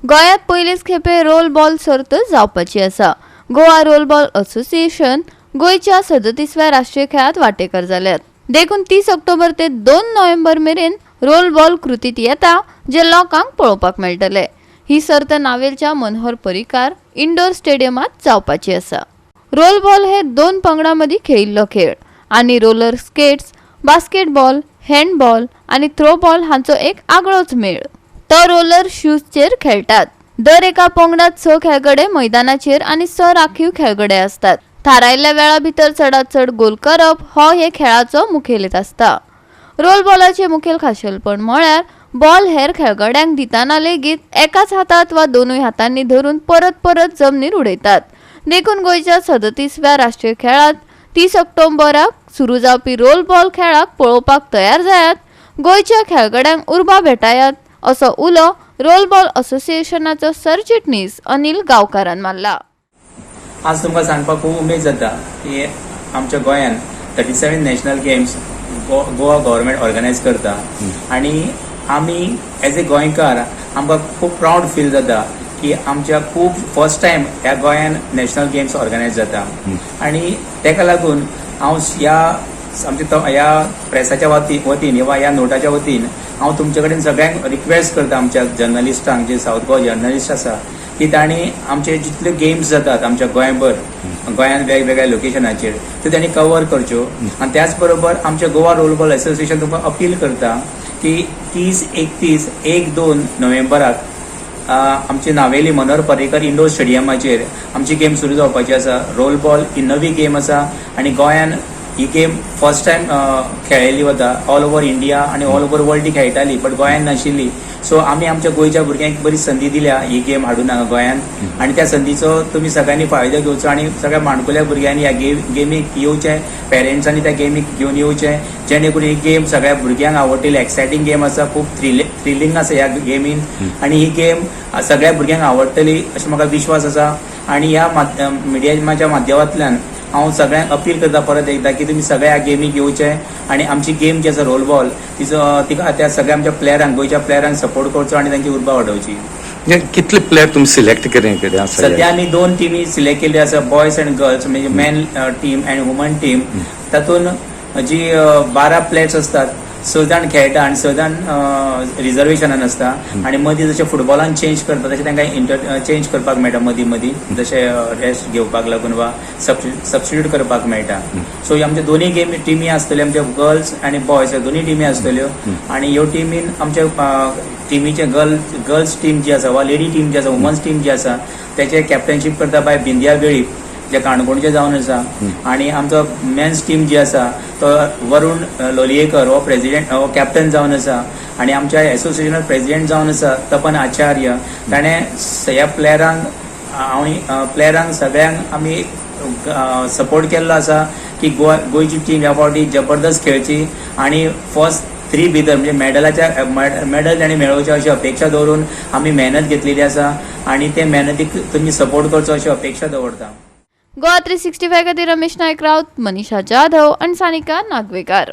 गोंयांत पयलेच खेपे रोल बॉल सर्त जावपाची आसा। गोवा रोल बॉल असोसिएशन गोयच्या 37व्या राष्ट्रीय खेळात वांटेकार जाल्यात। देखून 30 ऑक्टोबर ते 2 नोव्हेंबर मेरेन रोल बॉल कृतीत येता जे लोकांक पळोवपाक मेळटले। ही सर्त नावेलच्या मनोहर पर्रीकार इंडोर स्टेडियमात जावपाची आसा। रोल बॉल हे 2 पंगडां मदीं खेळिल्लो खेळ आनी रोलर स्केट्स, बास्केटबॉल, हँडबॉल आनी थ्रोबॉल हांचो एक आगळोच मेळ। तो रोलर शूजचेर खेळटात। दर एका पंगडात 6 खेळगडे मैदानाचेर आनी 6 राखीव खेळगडे असतात। थारायल्ल्या वेळा भितर चडांत चड गोल करप हो हे खेळाचो मुखेल आसता। रोल बॉलाचे मुखेल खाशेलपण म्हळ्यार बॉल हेर खेळगड्यांक दिताना लेगीत एकाच हातात वा दोनूय हातांनी धरून परत परत जमनीर उडयतात। देखून गोयच्या 37व्या राष्ट्रीय खेळात 30 ऑक्टोबराक सुरू जावपी रोल बॉल खेळाक पळोवपाक तयार जायात, गोयच्या खेळगड्यांक उर्बा भेटायात असो उलो रोल बॉल असोसिएशनाचो सरचिटणीस अनिल गांवकारान मारला। आज तुमकां सांगपाक खूब उमेद जाता की आमच्या गोंयांत 37 national games Goa government organise करता आनी आमी एज ए गोंयकार आमकां खूब प्राऊड फील जाता की आमच्या खूब फर्स्ट टायम ह्या गोंयांत नॅशनल गेम्स ऑर्गनायज जाता आनी तेका लागून हांव ह्या प्रेसाच्या वतीन वा ह्या नोटाच्या वतीन हांव तुमचे कडेन सगळ्यांक रिक्वेस्ट करता, आमच्या जर्नलिस्टांक जे साऊथ गोवा जर्नलिस्ट आसा की तांणी आमचे जितले गेम्स जातात आमच्या गोंयभर गोंयांत वेगवेगळ्या लोकेशनाचेर त्यो तांणी कवर करच्यो। आनी त्याच बरोबर आमचे गोवा रोल बॉल असोसिएशन तुमकां अपील करता की 30, 31, 1, 2 नोव्हेंबराक आमची नावेली मनोहर पर्रीकार इंडोर स्टेडियमाचेर आमची गेम सुरू जावपाची आसा। रोल बॉल ही नवी गेम आसा आनी गोंयांत ही गेम फर्स्ट टायम खेळिल्ली वता। ऑल ओव्हर इंडिया आनी ऑल ओव्हर वर्ल्ड ती खेळटाली बट गोंयांत नाशिल्ली। सो आमी आमच्या गोंयच्या भुरग्यांक बरी संदी दिल्या ही गेम हाडून हांगा गोंयांत आनी त्या संदीचो तुमी सगळ्यांनी फायदो घेवचो आनी सगळ्या माणकुल्या भुरग्यांनी ह्या गेमीक येवचें, पेरेंट्सांनी त्या गेमीक घेवन येवचें जेणे करून ही गेम सगळ्या भुरग्यांक आवडटली। एक्सायटींग गेम आसा, खूब थ्रिलिंग आसा ह्या गेमीन आनी ही गेम सगळ्या भुरग्यांक आवडटली अशें म्हाका विश्वास आसा। आनी ह्या मिडियाच्या माध्यमांतल्यान हांव सगळ्यांक अपील करता परत एकदा की तुमी सगळ्या ह्या गेमीक येवचें आनी आमची गेम जी आसा रोल बॉल तिका त्या सगळ्या आमच्या प्लेयरांक गोंयच्या प्लेयरांक सपोर्ट करचो आनी तांची उर्बा वाडोवची। कितले प्लेयर तुम्ही सिलेक्ट केले आसा? सध्या आमी 2 टिमी सिलेक्ट केल्ली आसा, बॉयज अँड गर्ल्स म्हणजे man team and woman team. तातूंत जी 12 प्लेयर्स असतात 6 जाण खेळटा आनी 6 जाण रिजर्वेशनान आसता आनी मदीं जशें फुटबॉलान चेंज करता तशें तांकां चेंज करपाक मेळटा मदीं जशें रेस्ट घेवपाक लागून वा सबस्टिट्यूट करपाक मेळटा। सो आमच्या दोनूय टिमी आसतल्यो, आमच्या गर्ल्स आनी बॉयज दोनूय टिमी आसतल्यो आनी ह्यो टिमीन आमच्या टिमीचे गर्ल्स टीम जी आसा वा लेडी टीम जी आसा, वुमन्स टीम जी आसा त्याचे कॅप्टनशीप करता बाय बिंदिया वेळीप जे काणकोणचे जावन आसा आनी आमचो मेन्स टीम जी आसा तो वरुण लोलयेकर हो प्रेसिडेंट हो कॅप्टन जावन आसा आनी आमच्या एसोसिएशनात प्रेसिडेंट जावन आसा तपन आचार्य। ताणें ह्या प्लेयरांक सगळ्यांक आमी सपोर्ट केल्लो आसा की गोंयची टीम ह्या फावटी जबरदस्त खेळची आनी फर्स्ट 3 भितर म्हणजे मेडल ताणें मेळोवचे अशी अपेक्षा दवरून आमी मेहनत घेतलेली आसा आनी ते मेहनतीक तुमी सपोर्ट करचो अशी अपेक्षा दवरता। गोवा 365 खातीर रमेश नायक राउत, मनीषा जाधव आनी सानिका नागवेकार।